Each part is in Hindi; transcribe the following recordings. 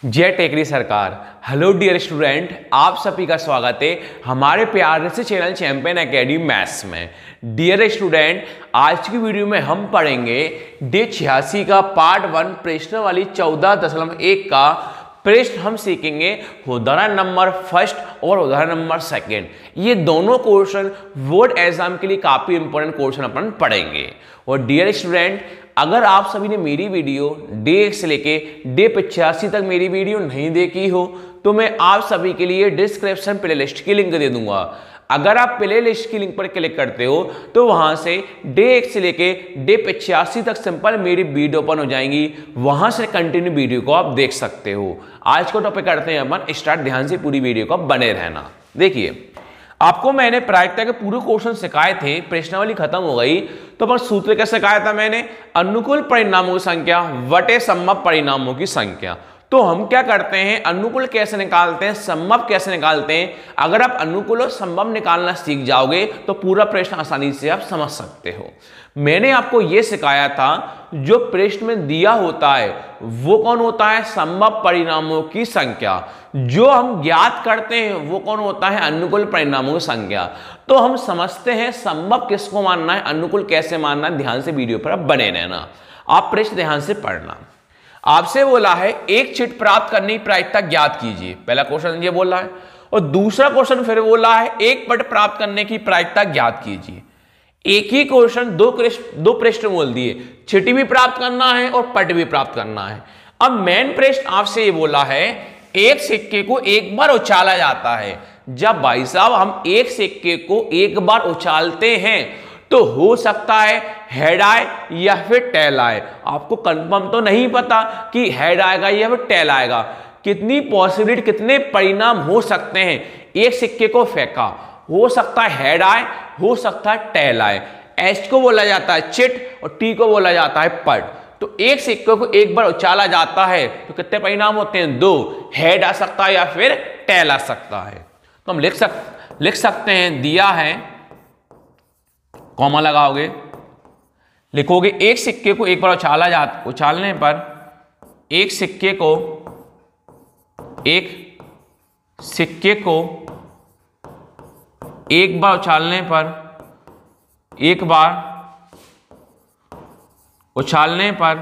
जय टेकरी सरकार। हेलो डियर स्टूडेंट, आप सभी का स्वागत है हमारे प्यारे से चैनल चैंपियन एकेडमी मैथ्स में। डियर स्टूडेंट, आज की वीडियो में हम पढ़ेंगे डे 86 का पार्ट 1 प्रश्न वाली 14.1 का प्रश्न हम सीखेंगे उदाहरण नंबर फर्स्ट और उदाहरण नंबर सेकंड। ये दोनों क्वेश्चन बोर्ड एग्जाम के लिए काफी इंपॉर्टेंट क्वेश्चन अपन पढ़ेंगे। और डियर स्टूडेंट, अगर आप सभी ने मेरी वीडियो डे 1 से लेके डे 85 तक मेरी वीडियो नहीं देखी हो तो मैं आप सभी के लिए डिस्क्रिप्शन प्लेलिस्ट की लिंक दे दूंगा। अगर आप प्लेलिस्ट की लिंक पर क्लिक करते हो तो वहां से डे 1 से लेके डे 85 तक सिंपल मेरी वीडियो ओपन हो जाएंगी, वहां से कंटिन्यू वीडियो को आप देख सकते हो। आज को टॉपिक करते हैं अपन स्टार्ट। ध्यान से पूरी वीडियो को बने रहना। देखिए, आपको मैंने प्रायिकता के पूरे क्वेश्चन सिखाए थे, प्रश्नावली खत्म हो गई तो पर सूत्र कैसे सिखाया था मैंने? अनुकूल परिणामों की संख्या वटे संभव परिणामों की संख्या। तो हम क्या करते हैं, अनुकूल कैसे निकालते हैं, संभव कैसे निकालते हैं। अगर आप अनुकूल और संभव निकालना सीख जाओगे तो पूरा प्रश्न आसानी से आप समझ सकते हो। मैंने आपको यह सिखाया था जो प्रश्न में दिया होता है वो कौन होता है? संभव परिणामों की संख्या। जो हम ज्ञात करते हैं वो कौन होता है? अनुकूल परिणामों की संख्या। तो हम समझते हैं संभव किसको मानना है, अनुकूल कैसे मानना है। ध्यान से वीडियो पर बने रहना, आप प्रश्न ध्यान से पढ़ना। आपसे बोला है एक चिट प्राप्त करने की प्रायिकता ज्ञात कीजिए। पहला क्वेश्चन ये बोला है और दूसरा क्वेश्चन फिर बोला है एक पट प्राप्त करने की प्रायिकता ज्ञात कीजिए। एक ही क्वेश्चन दो प्रश्न बोल दिए, चिट भी प्राप्त करना है और पट भी प्राप्त करना है। अब मेन प्रश्न आपसे ये बोला है एक सिक्के को एक बार उछाला जाता है। जब भाई साहब हम एक सिक्के को एक बार उछालते हैं तो हो सकता है हेड आए या फिर टेल आए। आपको कंफर्म तो नहीं पता कि हेड आएगा या फिर टेल आएगा। कितनी पॉसिबिलिटी, कितने परिणाम हो सकते हैं। एक सिक्के को फेंका, हो सकता है हेड आए, हो सकता है टेल आए। एच को बोला जाता है चिट और टी को बोला जाता है पट। तो एक सिक्के को एक बार उछाला जाता है तो कितने परिणाम होते हैं? 2। हेड आ सकता है या फिर टेल आ सकता है। तो हम लिख सकते हैं, दिया है, कॉमा लगाओगे, लिखोगे एक सिक्के को एक बार उछालने पर एक सिक्के को एक बार उछालने पर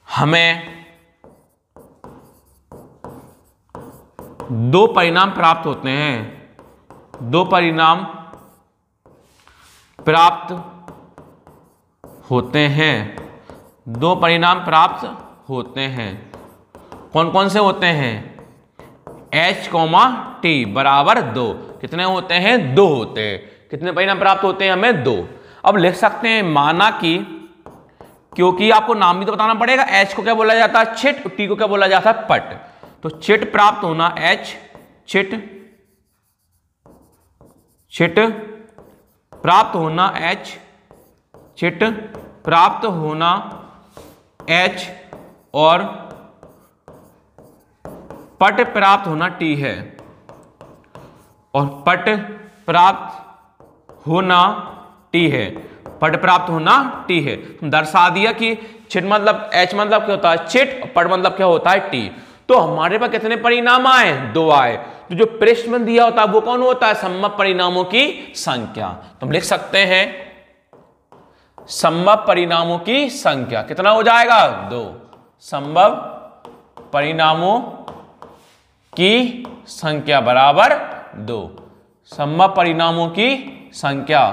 हमें 2 परिणाम प्राप्त होते हैं। 2 परिणाम प्राप्त होते हैं। 2 परिणाम प्राप्त होते हैं। कौन कौन से होते हैं? H, T बराबर 2। कितने होते हैं? 2 होते हैं। कितने परिणाम प्राप्त होते हैं हमें? 2। अब लिख सकते हैं माना कि, क्योंकि आपको नाम भी तो बताना पड़ेगा, H को क्या बोला जाता है? चिट। T को क्या बोला जाता है? पट। तो चिट प्राप्त होना H, चिट प्राप्त होना H, चिट प्राप्त होना H और पट प्राप्त होना T है। और पट प्राप्त होना T है। पट प्राप्त होना T है। दर्शा दिया कि चिट मतलब H मतलब क्या होता है? चिट। और पट मतलब क्या होता है? T। तो हमारे पास कितने परिणाम आए? 2 आए। तो जो प्रश्न में दिया होता है वो कौन होता है? संभव परिणामों की संख्या। तो हम लिख सकते हैं संभव परिणामों की संख्या। कितना हो जाएगा? 2। संभव परिणामों की संख्या बराबर 2। संभव परिणामों की संख्या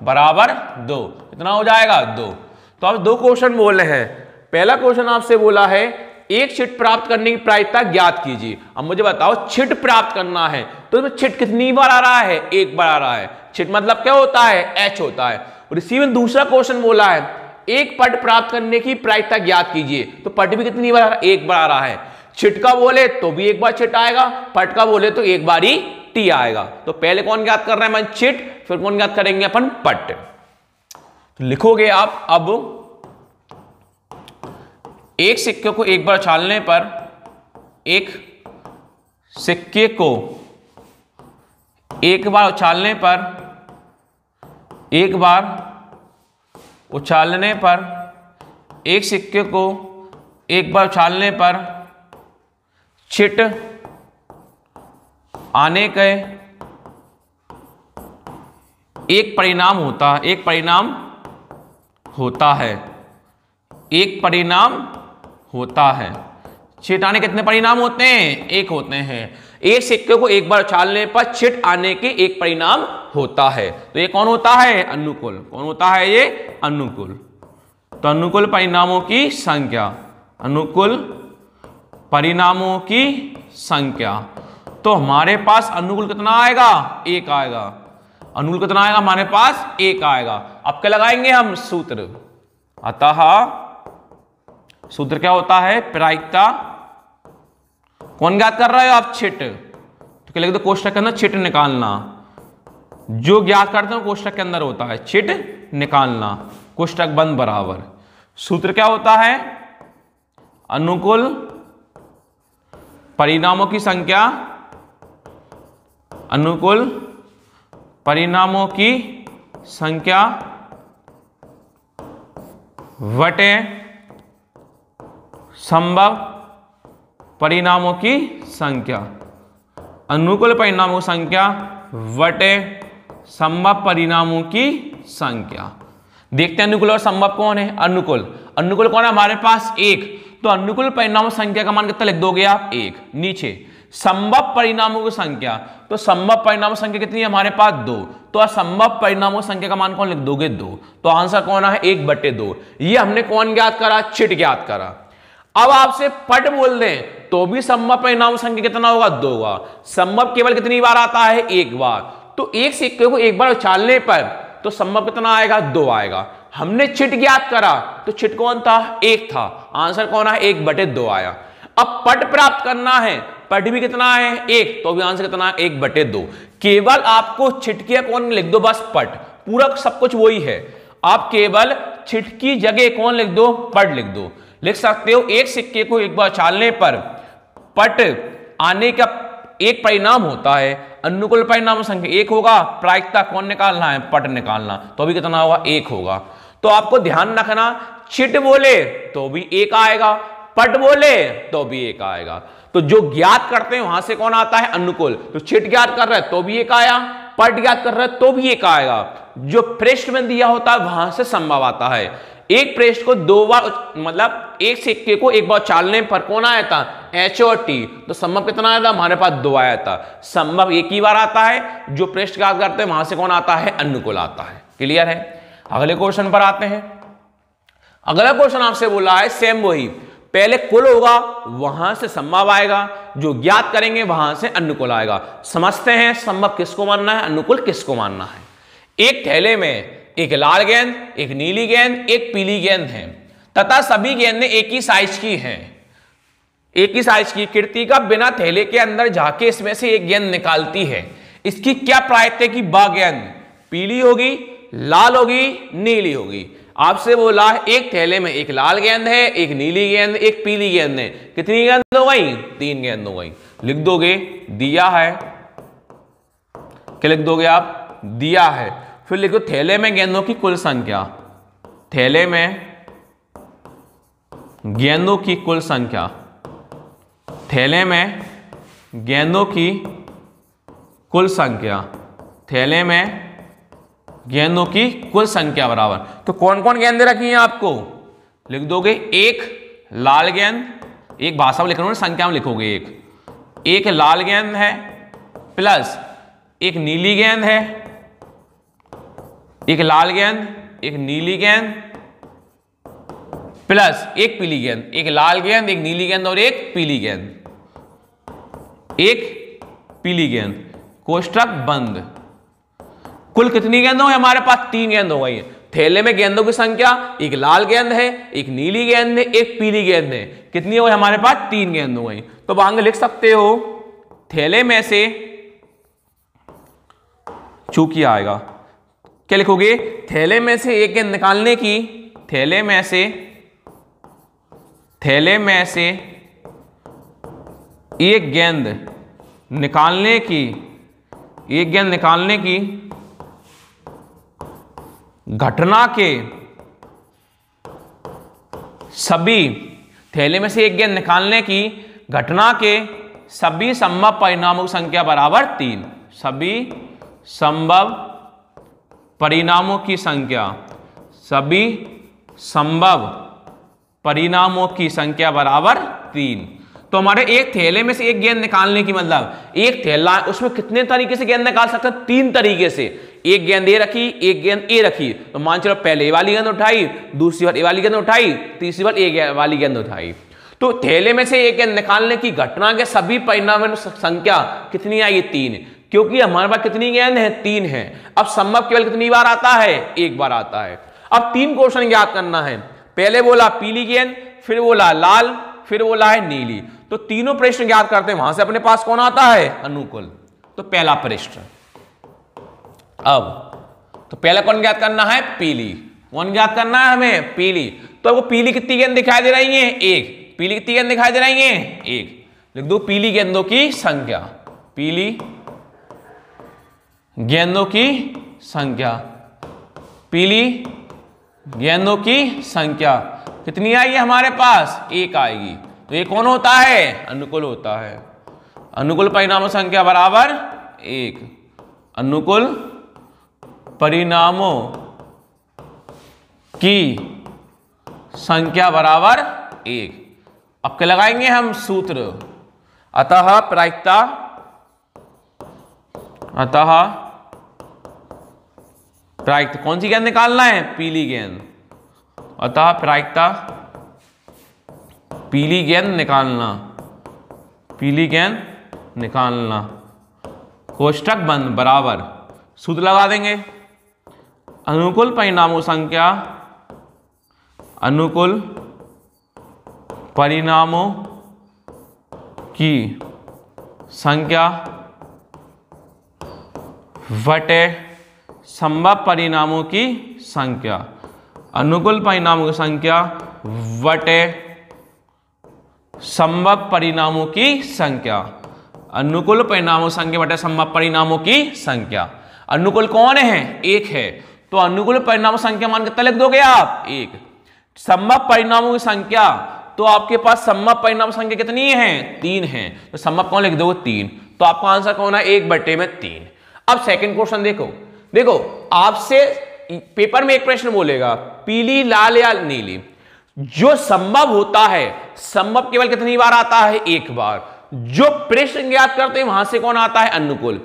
बराबर 2। कितना हो जाएगा? 2। तो अब 2 क्वेश्चन बोल रहे हैं। पहला क्वेश्चन आपसे बोला है एक चिट प्राप्त करने की प्रायिकता ज्ञात कीजिए। अब मुझे बताओ, चिट प्राप्त करना है तो इसमें चिट कितनी बार आ रहा है? एक बार आ रहा है। चिट मतलब क्या होता है? H होता है। और इसी में दूसरा क्वेश्चन बोला है एक पट प्राप्त करने की प्रायिकता ज्ञात कीजिए। तो पट भी कितनी बार आ रहा है? एक बार आ रहा है। चिट का बोले तो भी एक बार चिट आएगा, पट का बोले तो एक बार ही टी आएगा। तो पहले कौन ज्ञात कर रहे हैं? अपन चिट। फिर कौन ज्ञात करेंगे? अपन पट। तो लिखोगे आप, अब एक सिक्के को एक बार उछालने पर एक सिक्के को एक बार उछालने पर एक सिक्के को एक बार उछालने पर छिट आने के एक परिणाम होता है, एक परिणाम होता है, एक परिणाम होता है। छिट आने कितने परिणाम होते हैं? एक होते हैं। एक सिक्के को एक बार उछालने पर छिट आने के एक परिणाम होता है। तो ये कौन होता है? अनुकूल। कौन होता है? ये अनुकूल। तो अनुकूल परिणामों की संख्या, अनुकूल परिणामों की संख्या। तो हमारे पास अनुकूल कितना आएगा? एक आएगा। अनुकूल कितना आएगा? हमारे पास एक आएगा। अब क्या लगाएंगे हम? सूत्र। अतः सूत्र क्या होता है? प्रायिकता। कौन ज्ञात कर रहे हो आप? छिट। तो क्या लिख दो कोष्ठक के अंदर? छिट निकालना। जो ज्ञात करते हैं कोष्ठक के अंदर होता है, छिट निकालना। कोष्ठक बंद बराबर। सूत्र क्या होता है? अनुकूल परिणामों की संख्या, अनुकूल परिणामों की संख्या वटे संभव परिणामों की संख्या। अनुकूल परिणामों की संख्या वटे संभव परिणामों की संख्या। देखते हैं अनुकूल और संभव कौन है? अनुकूल। अनुकूल कौन है हमारे पास? एक। तो अनुकूल परिणामों संख्या का मान कितना लिख दोगे आप? एक। नीचे संभव परिणामों की संख्या, तो संभव परिणामों संख्या कितनी है हमारे पास? दो। तो असंभव परिणामों संख्या का मान कौन लिख दोगे? दो। तो आंसर कौन है? 1/2। ये हमने कौन ज्ञात करा? छिट ज्ञात करा। अब आपसे पट बोल दें तो भी संभव परिणाम संख्या कितना होगा? 2 होगा। संभव केवल कितनी बार आता है? एक बार। तो एक सिक्के को एक बार उछालने पर तो संभव कितना आएगा? 2 आएगा। हमने छिट ज्ञात करा तो छिट कौन था? एक था। आंसर कौन है? 1/2 आया। अब पट प्राप्त करना है, पट भी कितना है? एक। तो भी आंसर कितना है? 1/2। केवल आपको छिट की कौन लिख दो? बस पट। पूरा सब कुछ वही है। आप केवल छिट की जगह कौन लिख दो? पट लिख दो। लिख सकते हो एक सिक्के को एक बार उछालने पर पट आने का एक परिणाम होता है। अनुकूल परिणाम संख्या 1 होगा। प्रायिकता कौन निकालना है? पट निकालना। तो भी कितना होगा? 1 होगा। तो आपको ध्यान रखना, छिट बोले तो भी 1 आएगा, पट बोले तो भी 1 आएगा। तो जो ज्ञात करते हैं वहां से कौन आता है? अनुकूल। तो छिट ज्ञात कर रहे हैं तो भी 1 आया, पट ज्ञात कर रहे हैं तो भी 1 आएगा। जो पृष्ठ में दिया होता है वहां से संभव आता है। एक पृष्ठ को 2 बार, मतलब एक सिक्के को एक बार उछालने पर कौन आया था? H और T। तो संभव कितना आया था? हमारे पास 2 आया था। संभव एक ही बार आता है। जो पृष्ठ ज्ञात करते हैं वहां से कौन आता है? अनुकूल आता है। क्लियर है? अगले क्वेश्चन पर आते हैं। अगला क्वेश्चन आपसे बोला है सेम वही, पहले कुल होगा वहां से संभव आएगा, जो ज्ञात करेंगे वहां से अनुकूल आएगा। समझते हैं संभव किसको मानना है, अनुकूल किसको मानना है। एक थैले में एक लाल गेंद, एक नीली गेंद, एक पीली गेंद है तथा सभी गेंदें एक ही साइज की हैं। एक ही साइज की कृतिका बिना थैले के अंदर झाके इसमें से एक गेंद निकालती है। इसकी क्या प्रायिकता है कि वह गेंद पीली होगी, लाल होगी, नीली होगी। आपसे बोला है एक थैले में एक लाल गेंद है, एक नीली गेंद, एक पीली गेंद है। कितनी गेंद हो गई? 3 गेंद हो गई। लिख दोगे दिया है। क्या लिख दोगे आप? दिया है। फिर लिखो थैले में गेंदों की कुल संख्या। थैले में गेंदों की कुल संख्या। थैले में गेंदों की कुल संख्या। थैले में गेंदों की कुल संख्या बराबर। तो कौन कौन गेंदें रखी हैं आपको? लिख दोगे एक लाल गेंद, एक भाषा में लिख रहा हूं, संख्या में लिखोगे एक लाल गेंद है प्लस एक नीली गेंद है, एक लाल गेंद, एक नीली गेंद प्लस एक पीली गेंद। एक लाल गेंद, एक नीली गेंद और एक पीली गेंद, एक पीली गेंद। कोष्ठक बंद। कुल कितनी गेंद हो गई हमारे पास? 3 गेंद हो गई। थैले में गेंदों की संख्या एक लाल गेंद है, एक नीली गेंद है, एक पीली गेंद है। कितनी हो गई हमारे पास? 3 गेंद हो गई। तो आगे लिख सकते हो थैले में से, चूंकि आएगा क्या लिखोगे? थैले में से एक गेंद निकालने की, थैले में से एक गेंद निकालने की, एक गेंद निकालने की घटना के सभी थैले में से एक गेंद निकालने की घटना के सभी संभव परिणामों की संख्या बराबर 3। सभी संभव परिणामों की संख्या, सभी संभव परिणामों की संख्या बराबर 3। तो हमारे एक थैले में से एक गेंद निकालने की मतलब एक थैला, उसमें कितने तरीके से गेंद निकाल सकते हैं? 3 तरीके से। एक गेंद ए रखी, एक गेंद ए रखी, तो मान चलो पहले ए वाली गेंद उठाई, दूसरी बार ए वाली गेंद उठाई, तीसरी बार ए वाली गेंद उठाई। तो थैले में से एक गेंद निकालने की घटना के सभी परिणामों संख्या कितनी आई? 3, क्योंकि हमारे पास कितनी गेंद है? 3 है। अब संभव केवल कितनी बार आता है? एक बार आता है। अब 3 क्वेश्चन याद करना है। पहले बोला पीली गेंद, फिर बोला लाल, फिर बोला है नीली। तो तीनों प्रश्न याद करते हैं, वहां से अपने पास कौन आता है? अनुकूल। तो पहला प्रश्न, अब तो पहला कौन याद करना है? पीली। कौन याद करना है हमें? पीली। तो आपको पीली कितनी गेंद दिखाई दे रही है? 1। पीली कितनी गेंद दिखाई दे रही है? 1। लिख दो पीली गेंदों की संख्या, पीली गेंदों की संख्या, पीली गेंदों की संख्या कितनी आई है हमारे पास? 1 आएगी। तो ये कौन होता है? अनुकूल होता है। अनुकूल परिणामों संख्या बराबर 1। अनुकूल परिणामों की संख्या बराबर 1। अब क्या लगाएंगे हम? सूत्र। अतः प्रायिकता, अतः प्रायिकता कौन सी गेंद निकालना है? पीली गेंद। अतः प्रायिकता पीली गेंद निकालना, पीली गेंद निकालना, कोष्टक बंद बराबर सूत्र लगा देंगे। अनुकूल परिणामों संख्या, अनुकूल परिणामों की संख्या बटे संभव परिणामों की संख्या, अनुकूल परिणामों की संख्या बटे संभव परिणामों की संख्या, अनुकूल परिणामों संख्या बटे संभव परिणामों की संख्या। अनुकूल कौन है? 1 है। तो अनुकूल परिणामों संख्या मान कितना लिख दोगे आप? 1। संभव परिणामों की संख्या, तो आपके पास संभव परिणाम संख्या कितनी है? 3 है। तो संभव कौन लिख दोगे? 3। तो आपका आंसर कौन है? 1/3। अब सेकंड क्वेश्चन देखो आपसे पेपर में एक प्रश्न बोलेगा पीली, लाल या नीली। जो संभव होता है, संभव केवल कितनी बार आता है? 1 बार। जो प्रश्न याद करते हैं वहां से कौन आता है? अनुकूल।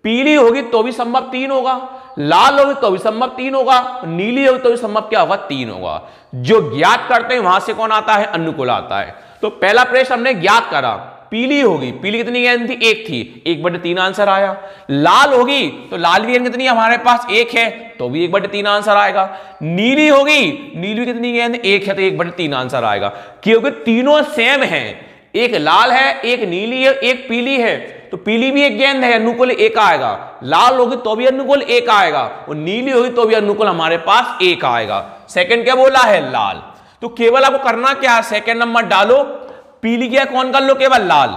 पीली होगी तो भी संभव 3 होगा, लाल होगी तो भी संभव 3 होगा, नीली होगी तो भी संभव क्या होगा? 3 होगा। जो ज्ञात करते हैं वहां से कौन आता है? अनुकूल आता है। तो पहला प्रश्न हमने ज्ञात करा, पीली होगी, पीली कितनी गेंद थी? 1 थी, 1/3 आंसर आया। लाल होगी तो लाल भी गेंद कितनी है हमारे पास? 1 है, तो भी 1/3 आंसर आएगा। नीली होगी, नीली कितनी गेंद? 1 है, तो 1/3 आंसर आएगा। क्योंकि तीनों सेम है, एक लाल है, एक नीली है, एक पीली है। तो पीली भी एक गेंद है, अनुकूल 1 आएगा। लाल होगी तो भी अनुकूल 1 आएगा, और नीली होगी तो भी अनुकूल हमारे पास 1 आएगा। सेकंड क्या बोला है? लाल। तो केवल आपको करना क्या है? सेकंड नंबर डालो, पीली क्या कौन कर लो? केवल लाल।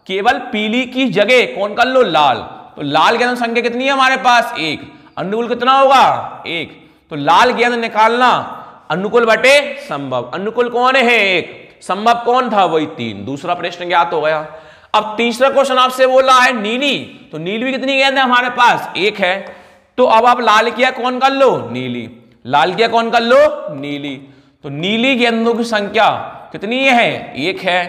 केवल पीली की जगह कौन कर लो? लाल। तो लाल गेंद संख्या कितनी है हमारे पास? 1। अनुकूल कितना होगा? 1। तो लाल गेंद निकालना, अनुकूल बटे संभव। अनुकूल कौन है? 1। संभव कौन था? वही 3। दूसरा प्रश्न ज्ञात हो गया। अब तीसरा क्वेश्चन आपसे बोला है नीली। तो नीली भी कितनी गेंद है हमारे पास? 1 है। तो अब आप लाल किया कौन कर लो? नीली। लाल किया कौन कर लो? नीली। तो नीली गेंदों की संख्या कितनी है? 1 है।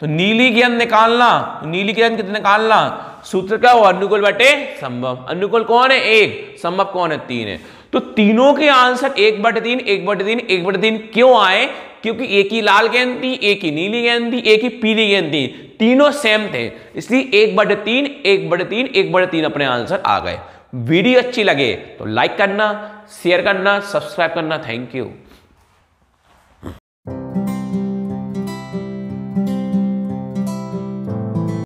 तो नीली गेंद निकालना, तो नीली गेंद कितनी निकालना? सूत्र क्या हो? अनुकूल बटे संभव। अनुकूल कौन है? 1। संभव कौन है? 3 है। तो तीनों के आंसर 1/3, 1/3, 1/3 क्यों आए? क्योंकि एक ही लाल गेंद थी, एक ही नीली गेंद थी, एक ही पीली गेंद थी, तीनों सेम थे, इसलिए 1/3, 1/3, 1/3 अपने आंसर आ गए। वीडियो अच्छी लगे तो लाइक करना, शेयर करना, सब्सक्राइब करना। Thank you.